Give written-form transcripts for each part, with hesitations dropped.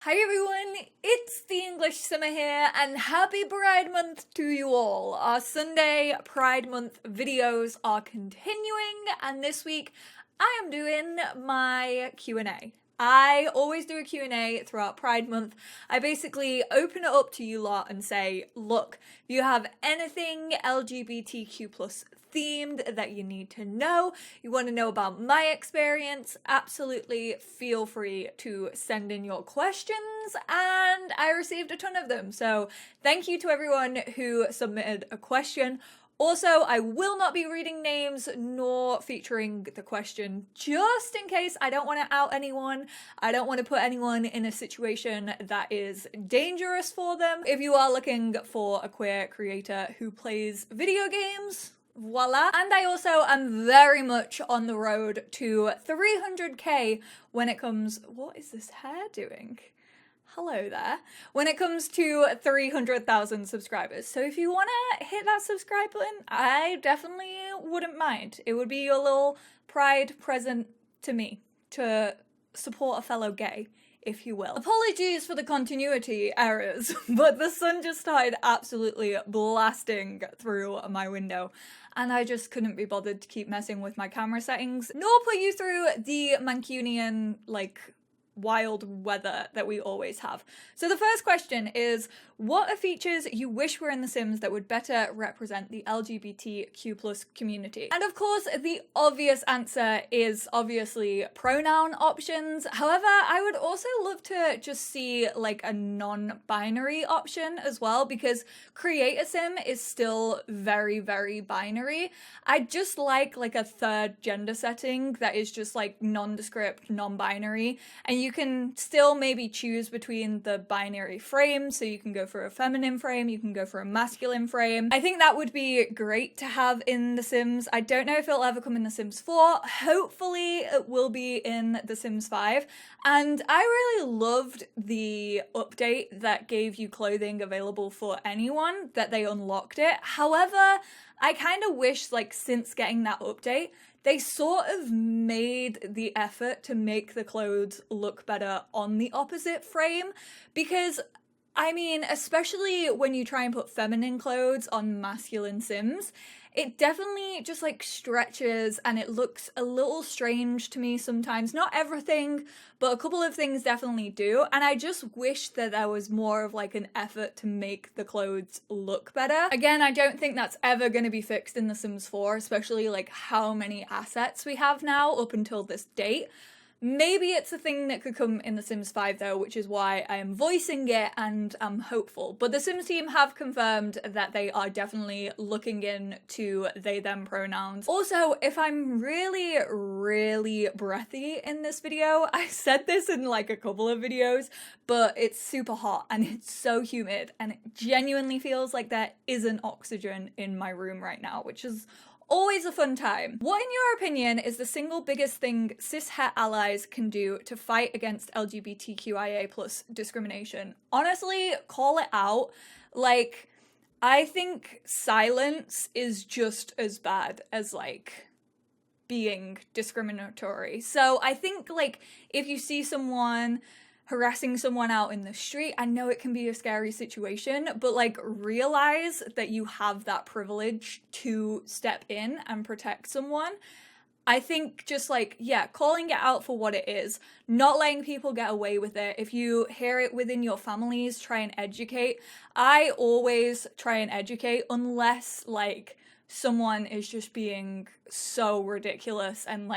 Hi everyone, it's the EnglishSimmer here, and happy Pride Month to you all. Our Sunday Pride Month videos are continuing, and this week I am doing my Q&A. I always do a Q&A throughout Pride Month. I basically open it up to you lot and say, look, if you have anything LGBTQ plus themed that you need to know, you want to know about my experience, absolutely feel free to send in your questions, and I received a ton of them. So thank you to everyone who submitted a question. Also, I will not be reading names nor featuring the question, just in case I don't want to out anyone. I don't want to put anyone in a situation that is dangerous for them. If you are looking for a queer creator who plays video games, voila. And I also am very much on the road to 300k when it comes... What is this hair doing? Hello there. When it comes to 300,000 subscribers. So if you want to hit that subscribe button, I definitely wouldn't mind. It would be your little pride present to me to support a fellow gay, if you will. Apologies for the continuity errors, but the sun just started absolutely blasting through my window, and I just couldn't be bothered to keep messing with my camera settings, nor put you through the Mancunian, wild weather that we always have. So the first question is, what are features you wish were in The Sims that would better represent the LGBTQ plus community? And of course, the obvious answer is obviously pronoun options. However, I would also love to just see a non-binary option as well, because Create a Sim is still very, very binary. I just like a third gender setting that is just nondescript, non-binary, and you can still maybe choose between the binary frame, so you can go for a feminine frame, you can go for a masculine frame. I think that would be great to have in The Sims. I don't know if it'll ever come in The Sims 4. Hopefully it will be in The Sims 5. And I really loved the update that gave you clothing available for anyone, that they unlocked it. However, I kind of wish, since getting that update, they sort of made the effort to make the clothes look better on the opposite frame, because I mean, especially when you try and put feminine clothes on masculine Sims, it definitely just stretches and it looks a little strange to me sometimes. Not everything, but a couple of things definitely do. And I just wish that there was more of an effort to make the clothes look better. Again, I don't think that's ever going to be fixed in The Sims 4, especially how many assets we have now up until this date. Maybe it's a thing that could come in The Sims 5 though, which is why I am voicing it and I'm hopeful. But the Sims team have confirmed that they are definitely looking into they, them pronouns. Also, if I'm really, really breathy in this video, I said this in a couple of videos, but it's super hot and it's so humid and it genuinely feels like there isn't oxygen in my room right now, which is always a fun time. What, in your opinion, is the single biggest thing cis-het allies can do to fight against LGBTQIA plus discrimination? Honestly, call it out. I think silence is just as bad as, being discriminatory. So I think, if you see someone harassing someone out in the street, I know it can be a scary situation, but realize that you have that privilege to step in and protect someone. I think just calling it out for what it is, not letting people get away with it. If you hear it within your families, try and educate. I always try and educate unless someone is just being so ridiculous and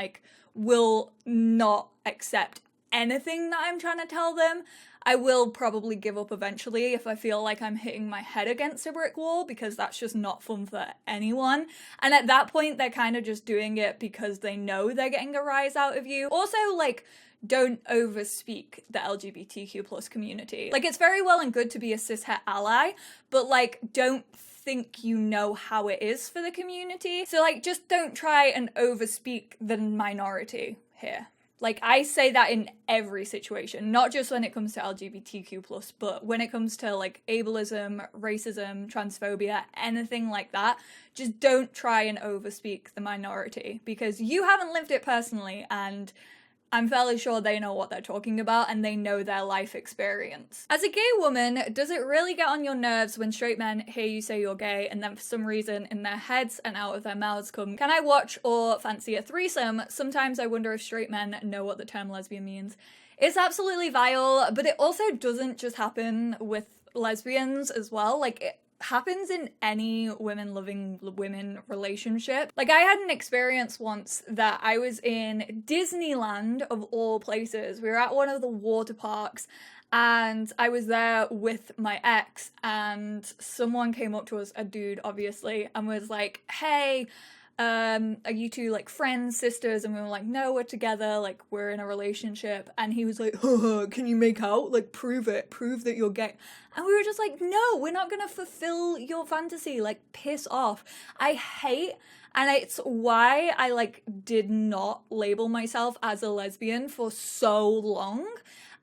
will not accept anything that I'm trying to tell them. I will probably give up eventually if I feel like I'm hitting my head against a brick wall, because that's just not fun for anyone. And at that point, they're kind of just doing it because they know they're getting a rise out of you. Also, don't overspeak the LGBTQ plus community. It's very well and good to be a cis-het ally, but don't think you know how it is for the community. So just don't try and overspeak the minority here. I say that in every situation, not just when it comes to LGBTQ+, but when it comes to ableism, racism, transphobia, anything like that, just don't try and overspeak the minority, because you haven't lived it personally, and I'm fairly sure they know what they're talking about and they know their life experience. As a gay woman, does it really get on your nerves when straight men hear you say you're gay and then for some reason in their heads and out of their mouths come, "Can I watch or fancy a threesome?" Sometimes I wonder if straight men know what the term lesbian means. It's absolutely vile, but it also doesn't just happen with lesbians as well. Like, it happens in any women loving women relationship. Like, I had an experience once that I was in Disneyland of all places. We were at one of the water parks and I was there with my ex and someone came up to us, a dude obviously, and was like, "Hey, are you two like friends, sisters?" And we were like, "No, we're together, like we're in a relationship." And he was like, "Haha, can you make out? Like prove it, prove that you're gay." And we were just like, "No, we're not gonna fulfill your fantasy, like piss off." I hate, and it's why I like did not label myself as a lesbian for so long.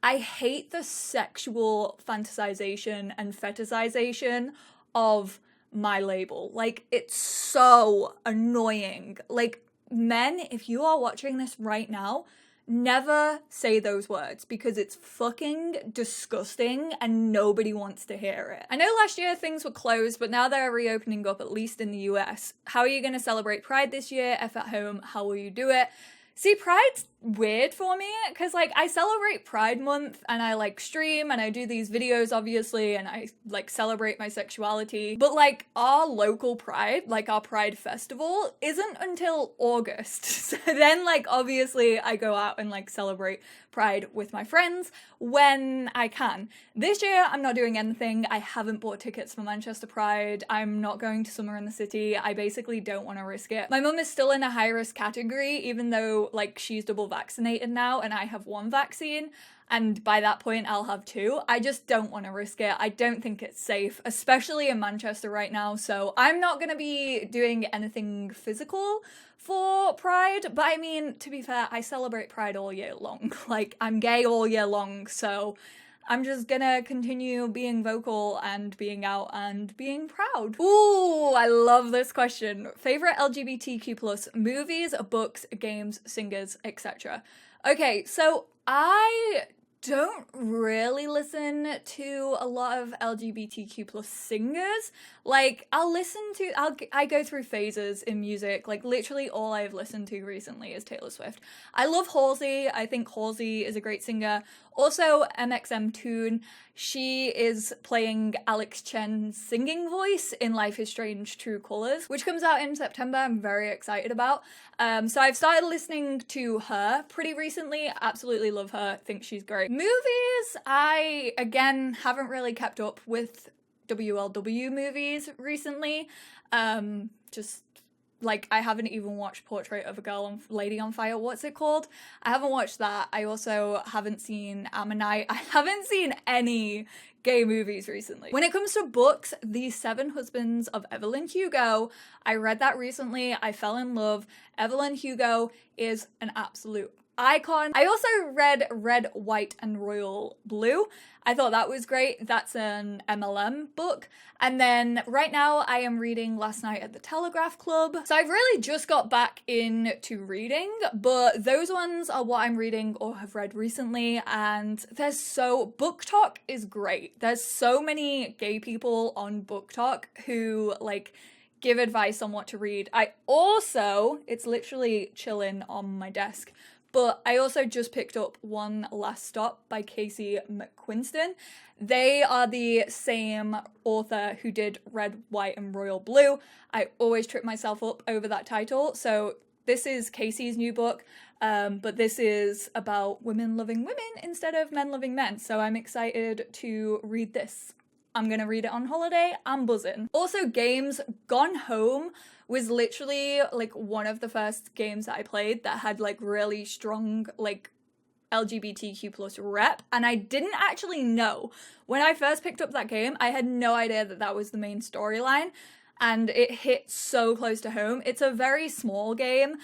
I hate the sexual fantasization and fetishization of my label. Like, it's so annoying. Like, men, if you are watching this right now, never say those words because it's fucking disgusting and nobody wants to hear it. I know last year things were closed, but now they're reopening up, at least in the US. How are you going to celebrate Pride this year? If at home, how will you do it? See, Pride's weird for me because like I celebrate Pride Month and I like stream and I do these videos obviously and I like celebrate my sexuality, but like our local Pride, like our Pride festival, isn't until August. So then like obviously I go out and like celebrate Pride with my friends when I can. This year I'm not doing anything. I haven't bought tickets for Manchester Pride. I'm not going to Summer in the City. I basically don't want to risk it. My mum is still in a high risk category even though like she's double vaccinated now and I have one vaccine, and by that point I'll have two. I just don't want to risk it. I don't think it's safe, especially in Manchester right now, so I'm not gonna be doing anything physical for Pride. But I mean, to be fair, I celebrate Pride all year long. Like, I'm gay all year long, so I'm just gonna continue being vocal and being out and being proud. Ooh, I love this question. Favorite LGBTQ plus movies, books, games, singers, etc. Okay, so I don't really listen to a lot of LGBTQ plus singers. Like, I go through phases in music. Like, literally all I've listened to recently is Taylor Swift. I love Halsey. I think Halsey is a great singer. Also, MXMtoon. She is playing Alex Chen's singing voice in Life is Strange True Colors, which comes out in September. I'm very excited about. So I've started listening to her pretty recently. Absolutely love her. Think she's great. Movies, I, again, haven't really kept up with WLW movies recently. Just like, I haven't even watched Portrait of a Lady on Fire. What's it called? I haven't watched that. I also haven't seen Ammonite. I haven't seen any gay movies recently. When it comes to books, The Seven Husbands of Evelyn Hugo, I read that recently. I fell in love. Evelyn Hugo is an absolute icon. I also read Red, White, and Royal Blue. I thought that was great. That's an MLM book. And then right now I am reading Last Night at the Telegraph Club. So I've really just got back into reading, but those ones are what I'm reading or have read recently. And Book Talk is great. There's so many gay people on Book Talk who like give advice on what to read. It's literally chilling on my desk. But I also just picked up One Last Stop by Casey McQuiston. They are the same author who did Red, White, and Royal Blue. I always trip myself up over that title. So this is Casey's new book, but this is about women loving women instead of men loving men. So I'm excited to read this. I'm gonna read it on holiday. I'm buzzing. Also, games. Gone Home was literally like one of the first games that I played that had like really strong like LGBTQ plus rep, and I didn't actually know. When I first picked up that game, I had no idea that that was the main storyline, and it hit so close to home. It's a very small game.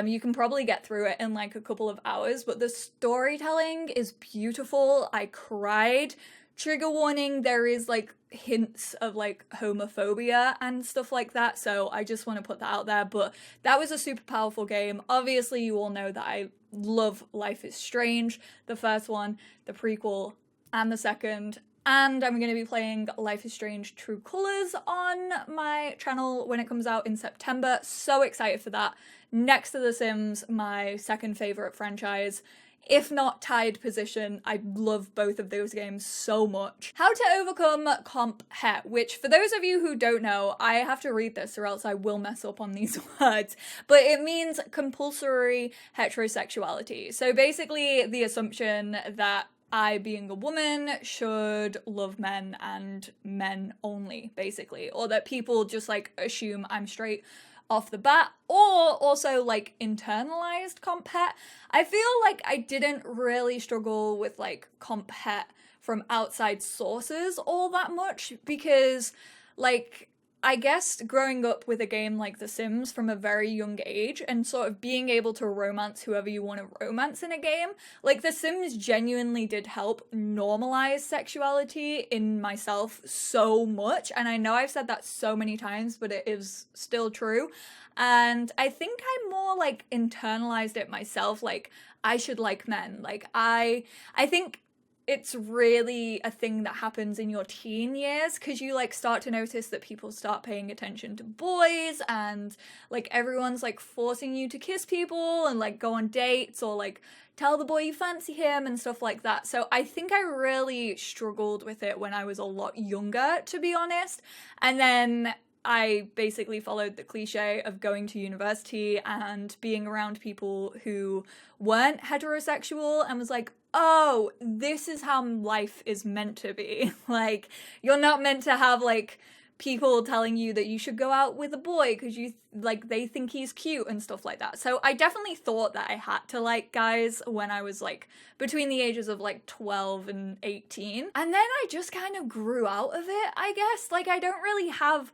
You can probably get through it in like a couple of hours, but the storytelling is beautiful. I cried trigger warning, there is like hints of like homophobia and stuff like that, so I just want to put that out there. But that was a super powerful game. Obviously, you all know that I love Life is Strange, the first one, the prequel, and the second. And I'm going to be playing Life is Strange True Colors on my channel when it comes out in September. So excited for that. Next to The Sims, my second favourite franchise. If not tied position, I love both of those games so much. How to overcome comp-het, which for those of you who don't know, I have to read this or else I will mess up on these words, but it means compulsory heterosexuality. So basically the assumption that I, being a woman, should love men and men only, basically. Or that people just, like, assume I'm straight off the bat. Or also, like, internalized comp-het. I feel like I didn't really struggle with, like, comp-het from outside sources all that much. Because, like, I guess growing up with a game like The Sims from a very young age and sort of being able to romance whoever you want to romance in a game, like The Sims genuinely did help normalize sexuality in myself so much. And I know I've said that so many times, but it is still true. And I think I more like internalized it myself, like I should like men. Like I think it's really a thing that happens in your teen years because you like start to notice that people start paying attention to boys and like everyone's like forcing you to kiss people and like go on dates or like tell the boy you fancy him and stuff like that. So I think I really struggled with it when I was a lot younger, to be honest. And then I basically followed the cliche of going to university and being around people who weren't heterosexual and was like, oh, this is how life is meant to be. Like, you're not meant to have, like, people telling you that you should go out with a boy because you, like, they think he's cute and stuff like that. So I definitely thought that I had to like guys when I was, like, between the ages of, like, 12 and 18. And then I just kind of grew out of it, I guess. Like, I don't really have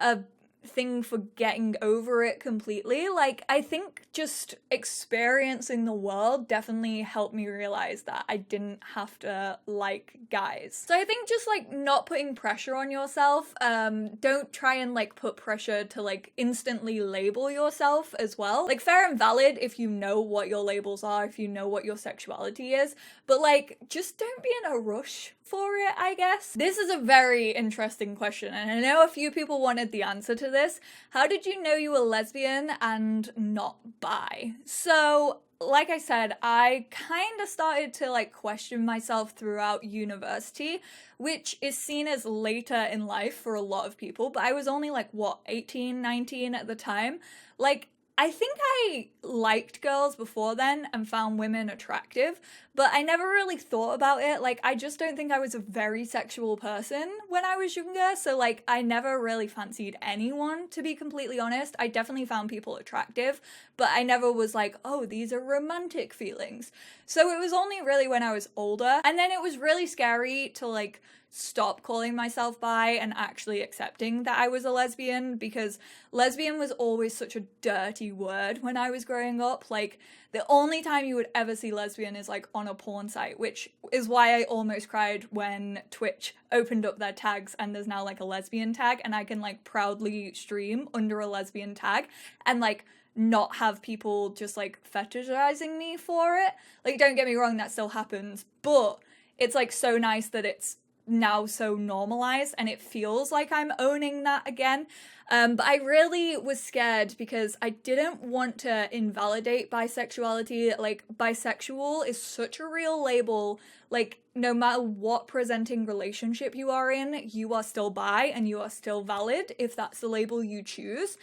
a thing for getting over it completely. Like, I think just experiencing the world definitely helped me realize that I didn't have to like guys. So I think just like not putting pressure on yourself, don't try and like put pressure to like instantly label yourself as well. Like, fair and valid if you know what your labels are, if you know what your sexuality is, but like just don't be in a rush for it, I guess. This is a very interesting question, and I know a few people wanted the answer to this. How did you know you were lesbian and not bi? So, like I said, I kind of started to like question myself throughout university, which is seen as later in life for a lot of people, but I was only like, what, 18, 19 at the time? Like, I think I liked girls before then and found women attractive, but I never really thought about it. Like, I just don't think I was a very sexual person when I was younger, so like, I never really fancied anyone, to be completely honest. I definitely found people attractive, but I never was like, oh, these are romantic feelings. So it was only really when I was older, and then it was really scary to like stop calling myself bi and actually accepting that I was a lesbian, because lesbian was always such a dirty word when I was growing up. Like, the only time you would ever see lesbian is like on a porn site, which is why I almost cried when Twitch opened up their tags and there's now like a lesbian tag and I can like proudly stream under a lesbian tag and like not have people just like fetishizing me for it. Like, don't get me wrong, that still happens, but it's like so nice that it's now so normalized and it feels like I'm owning that again. But I really was scared because I didn't want to invalidate bisexuality. Like, bisexual is such a real label. Like, no matter what presenting relationship you are in, you are still bi and you are still valid if that's the label you choose.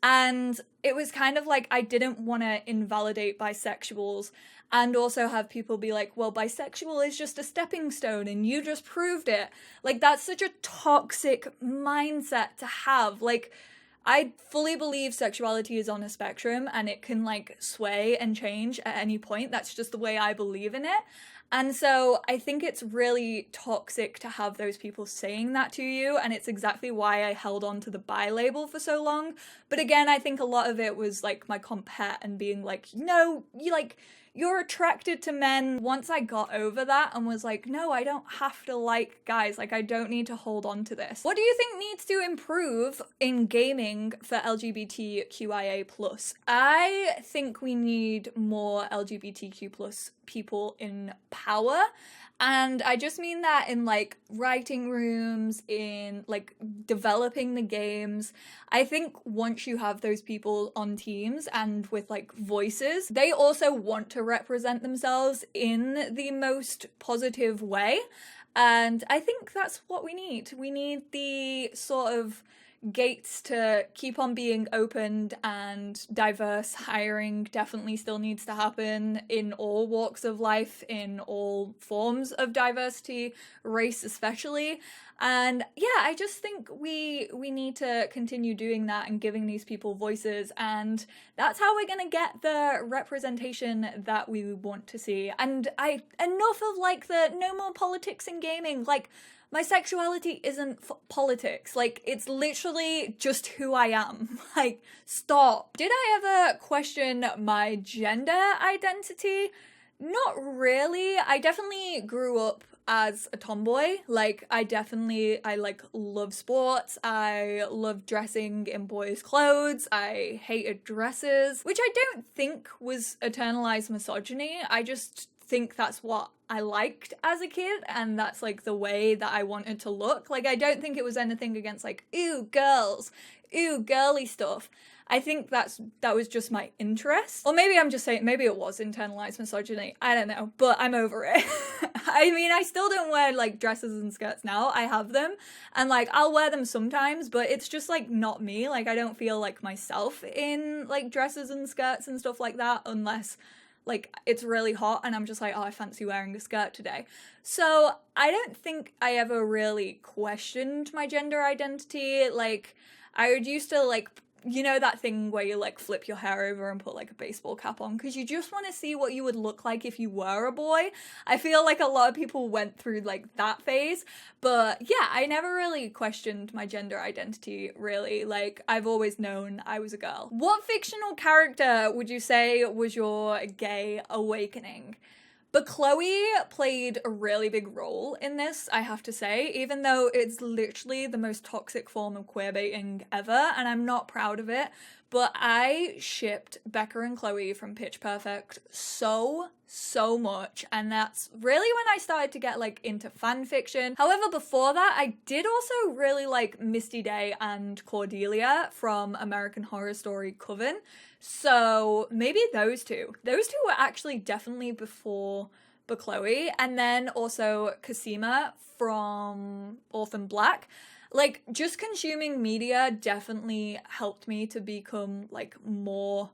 And it was kind of like I didn't want to invalidate bisexuals and also have people be like, well, bisexual is just a stepping stone and you just proved it. Like, that's such a toxic mindset to have. Like, I fully believe sexuality is on a spectrum and it can like sway and change at any point. That's just the way I believe in it. And so I think it's really toxic to have those people saying that to you, and it's exactly why I held on to the bi label for so long. But again, I think a lot of it was like my comp-het and being like, no, you're attracted to men. Once I got over that and was like, no, I don't have to like guys. Like, I don't need to hold on to this. What do you think needs to improve in gaming for LGBTQIA+? I think we need more LGBTQ+ people in power. And I just mean that in like writing rooms, in like developing the games. I think once you have those people on teams and with like voices, they also want to represent themselves in the most positive way. And I think that's what we need. We need the sort of gates to keep on being opened, and diverse hiring definitely still needs to happen in all walks of life, in all forms of diversity, race especially. And yeah, I just think we need to continue doing that and giving these people voices, and that's how we're gonna get the representation that we want to see. And enough of like the no more politics in gaming. Like, my sexuality isn't politics. Like, it's literally just who I am. Like, stop. Did I ever question my gender identity? Not really. I definitely grew up as a tomboy. Like, I like love sports. I love dressing in boys' clothes. I hated dresses, which I don't think was internalized misogyny. I just think that's what I liked as a kid, and that's like the way that I wanted to look. Like, I don't think it was anything against like, ooh, girls, ooh, girly stuff. I think that was just my interest. Or maybe I'm just saying, maybe it was internalized misogyny. I don't know, but I'm over it. I mean, I still don't wear like dresses and skirts now. I have them, and like I'll wear them sometimes, but it's just like not me. Like, I don't feel like myself in like dresses and skirts and stuff like that, unless like it's really hot and I'm just like, oh, I fancy wearing a skirt today. So I don't think I ever really questioned my gender identity. Like, I would used to like, you know, that thing where you like flip your hair over and put like a baseball cap on because you just want to see what you would look like if you were a boy. I feel like a lot of people went through like that phase, but yeah, I never really questioned my gender identity, really. Like, I've always known I was a girl. What fictional character would you say was your gay awakening? But Chloe played a really big role in this, I have to say, even though it's literally the most toxic form of queerbaiting ever, and I'm not proud of it, but I shipped Becca and Chloe from Pitch Perfect so much, and that's really when I started to get like into fan fiction. However, before that, I did also really like Misty Day and Cordelia from American Horror Story Coven. So maybe those two. Those two were actually definitely before Chloe, and then also Cosima from Orphan Black. Like, just consuming media definitely helped me to become like more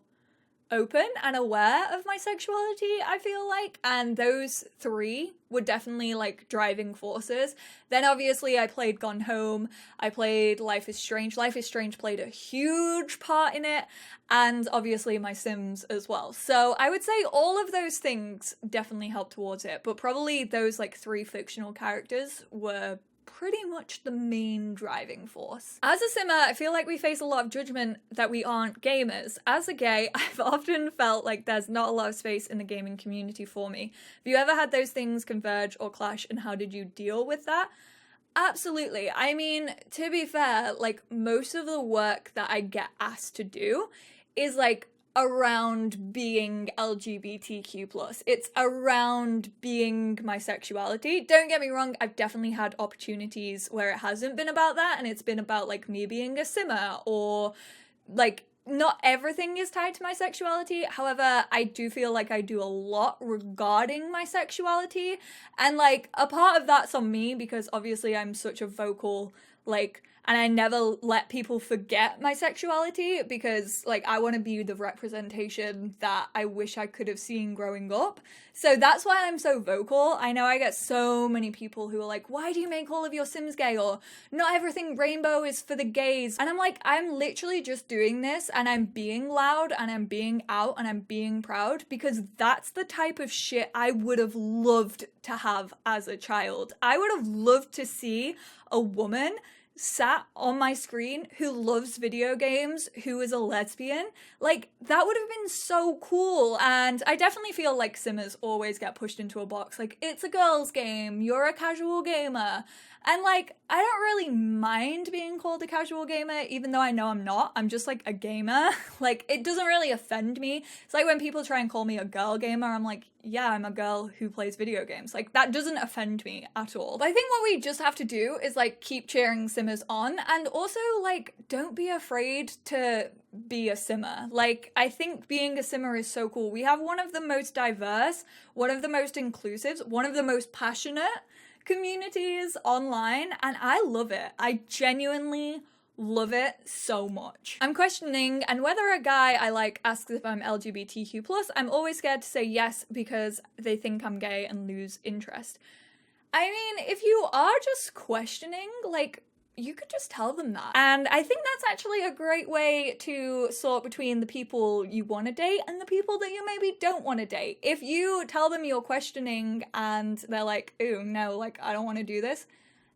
open and aware of my sexuality, I feel like, and those three were definitely like driving forces. Then obviously I played Gone Home, I played Life is Strange. Life is Strange played a huge part in it, and obviously my Sims as well. So I would say all of those things definitely helped towards it, but probably those like three fictional characters were pretty much the main driving force. As a simmer, I feel like we face a lot of judgment that we aren't gamers. As a gay, I've often felt like there's not a lot of space in the gaming community for me. Have you ever had those things converge or clash, and how did you deal with that? Absolutely. I mean, to be fair, like most of the work that I get asked to do is like around being LGBTQ+. It's around being my sexuality. Don't get me wrong, I've definitely had opportunities where it hasn't been about that, and it's been about like me being a simmer, or like not everything is tied to my sexuality. However, I do feel like I do a lot regarding my sexuality, and like a part of that's on me because obviously I'm such a vocal, like, and I never let people forget my sexuality because, like, I want to be the representation that I wish I could have seen growing up. So that's why I'm so vocal. I know I get so many people who are like, why do you make all of your Sims gay? Or not everything rainbow is for the gays. And I'm like, I'm literally just doing this, and I'm being loud, and I'm being out, and I'm being proud, because that's the type of shit I would have loved to have as a child. I would have loved to see a woman sat on my screen who loves video games, who is a lesbian, like, that would have been so cool. And I definitely feel like simmers always get pushed into a box. Like, it's a girl's game, you're a casual gamer. And like, I don't really mind being called a casual gamer, even though I know I'm not. I'm just like a gamer. Like, it doesn't really offend me. It's like when people try and call me a girl gamer, I'm like, yeah, I'm a girl who plays video games. Like, that doesn't offend me at all. But I think what we just have to do is like keep cheering simmers on, and also like, don't be afraid to be a simmer. Like, I think being a simmer is so cool. We have one of the most diverse, one of the most inclusive, one of the most passionate communities online, and I love it. I genuinely love it so much. I'm questioning, and whether a guy I like asks if I'm LGBTQ+, I'm always scared to say yes because they think I'm gay and lose interest. I mean, if you are just questioning, like, you could just tell them that. And I think that's actually a great way to sort between the people you want to date and the people that you maybe don't want to date. If you tell them you're questioning and they're like, ooh, no, like, I don't want to do this,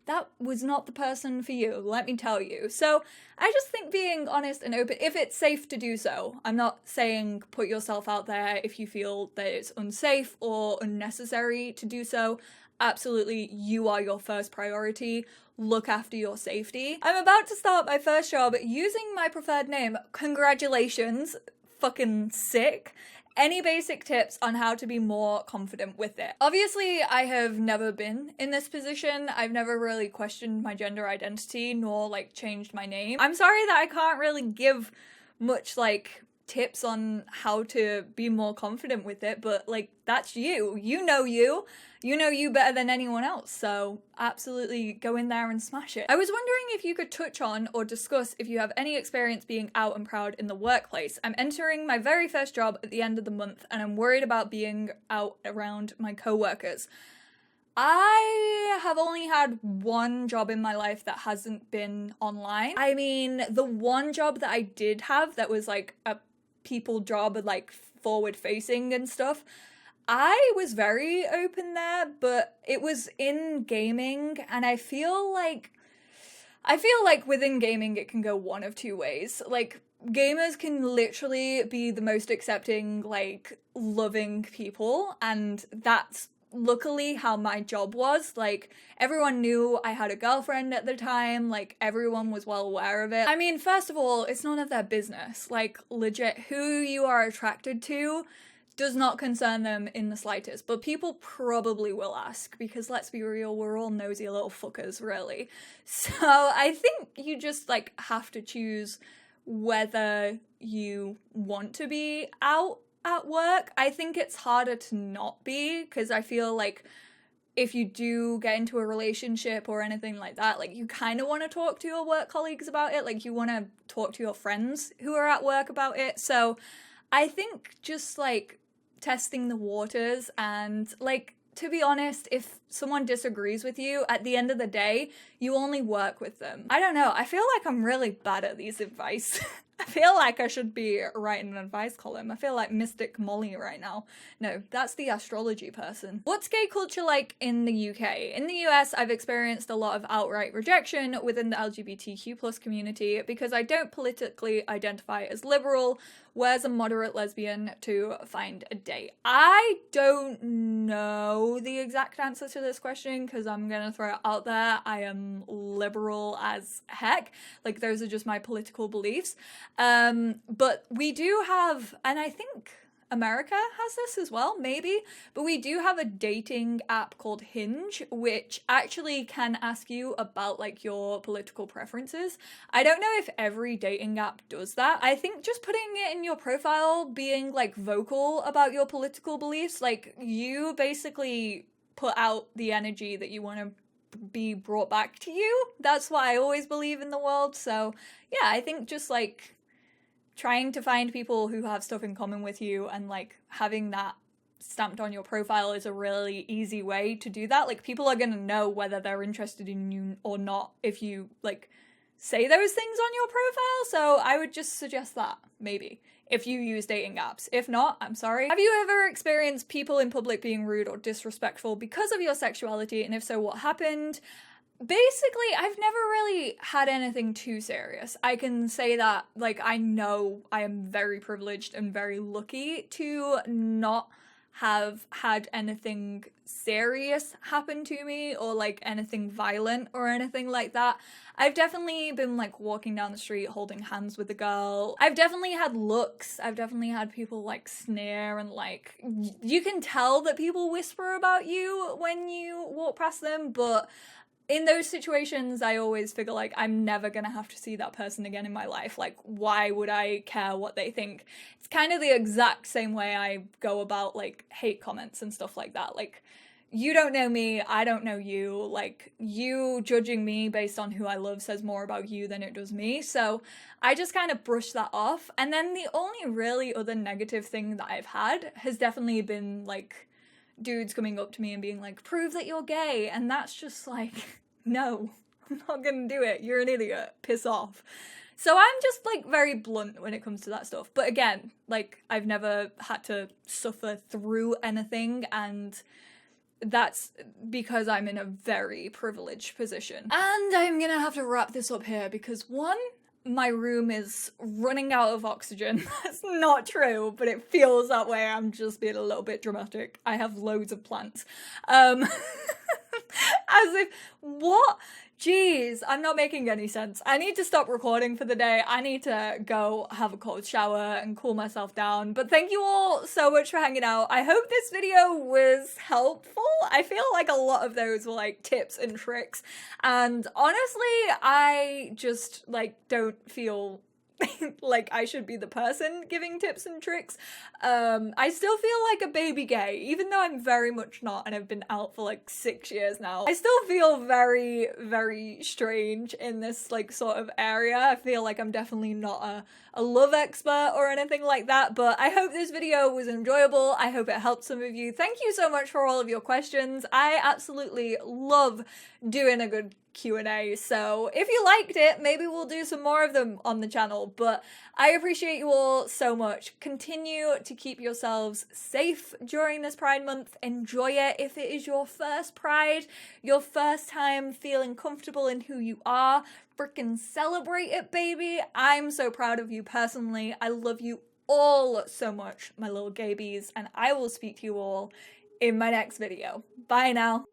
that was not the person for you, let me tell you. So I just think being honest and open, if it's safe to do so. I'm not saying put yourself out there if you feel that it's unsafe or unnecessary to do so. Absolutely, you are your first priority. Look after your safety. I'm about to start my first job using my preferred name. Congratulations. Fucking sick. Any basic tips on how to be more confident with it? Obviously, I have never been in this position. I've never really questioned my gender identity, nor like changed my name. I'm sorry that I can't really give much like tips on how to be more confident with it, but like, that's you. You know you. You know you better than anyone else, so absolutely go in there and smash it. I was wondering if you could touch on or discuss if you have any experience being out and proud in the workplace. I'm entering my very first job at the end of the month, and I'm worried about being out around my co-workers. I have only had one job in my life that hasn't been online. I mean, the one job that I did have that was like a people job, like forward facing and stuff, I was very open there, but it was in gaming, and I feel like within gaming it can go one of two ways. Like, gamers can literally be the most accepting, like, loving people, and that's luckily how my job was. Like, everyone knew I had a girlfriend at the time, like, everyone was well aware of it. I mean, first of all, it's none of their business. Like, legit, who you are attracted to does not concern them in the slightest, but people probably will ask, because let's be real, we're all nosy little fuckers, really. So I think you just, like, have to choose whether you want to be out at work. I think it's harder to not be, because I feel like if you do get into a relationship or anything like that, like, you kind of want to talk to your work colleagues about it, like, you want to talk to your friends who are at work about it. So I think just, like, testing the waters, and, like, to be honest, if someone disagrees with you, at the end of the day, you only work with them. I don't know, I feel like I'm really bad at these advice. I feel like I should be writing an advice column. I feel like Mystic Molly right now. No, that's the astrology person. What's gay culture like in the UK? In the US, I've experienced a lot of outright rejection within the LGBTQ+ community because I don't politically identify as liberal. Where's a moderate lesbian to find a date? I don't know the exact answer to this question, because I'm gonna throw it out there. I am liberal as heck. Like, those are just my political beliefs. But we do have, and I think America has this as well, maybe, but we do have a dating app called Hinge, which actually can ask you about, like, your political preferences. I don't know if every dating app does that. I think just putting it in your profile, being, like, vocal about your political beliefs, like, you basically put out the energy that you want to be brought back to you. That's what I always believe in the world. So yeah, I think just, like, trying to find people who have stuff in common with you and, like, having that stamped on your profile is a really easy way to do that. Like, people are gonna know whether they're interested in you or not if you, like, say those things on your profile. So I would just suggest that, maybe, if you use dating apps. If not, I'm sorry. Have you ever experienced people in public being rude or disrespectful because of your sexuality? And if so, what happened? basically, I've never really had anything too serious. I can say that, like, I know I am very privileged and very lucky to not have had anything serious happen to me, or like anything violent or anything like that. I've definitely been like walking down the street holding hands with a girl. I've definitely had looks. I've definitely had people like sneer, and like you can tell that people whisper about you when you walk past them, but in those situations, I always figure like I'm never gonna have to see that person again in my life. Like, why would I care what they think? It's kind of the exact same way I go about like hate comments and stuff like that. Like, you don't know me, I don't know you. Like, you judging me based on who I love says more about you than it does me. So I just kind of brush that off. And then the only really other negative thing that I've had has definitely been like dudes coming up to me and being like, prove that you're gay. And that's just like, no, I'm not gonna do it. You're an idiot. Piss off. So I'm just like very blunt when it comes to that stuff. But again, like, I've never had to suffer through anything, and that's because I'm in a very privileged position. And I'm gonna have to wrap this up here because one, my room is running out of oxygen. That's not true, but it feels that way. I'm just being a little bit dramatic. I have loads of plants. As if, what? Jeez, I'm not making any sense. I need to stop recording for the day. I need to go have a cold shower and cool myself down. But thank you all so much for hanging out. I hope this video was helpful. I feel like a lot of those were like tips and tricks. And honestly, I just like don't feel like I should be the person giving tips and tricks. I still feel like a baby gay, even though I'm very much not, and I've been out for like 6 years now. I still feel very, very strange in this like sort of area. I feel like I'm definitely not a love expert or anything like that, but I hope this video was enjoyable. I hope it helped some of you. Thank you so much for all of your questions. I absolutely love doing a good Q&A, so if you liked it, maybe we'll do some more of them on the channel. But I appreciate you all so much. Continue to keep yourselves safe during this Pride Month. Enjoy it. If it is your first Pride, your first time feeling comfortable in who you are, freaking celebrate it, baby. I'm so proud of you personally. I love you all so much, my little gaybies, and I will speak to you all in my next video. Bye now.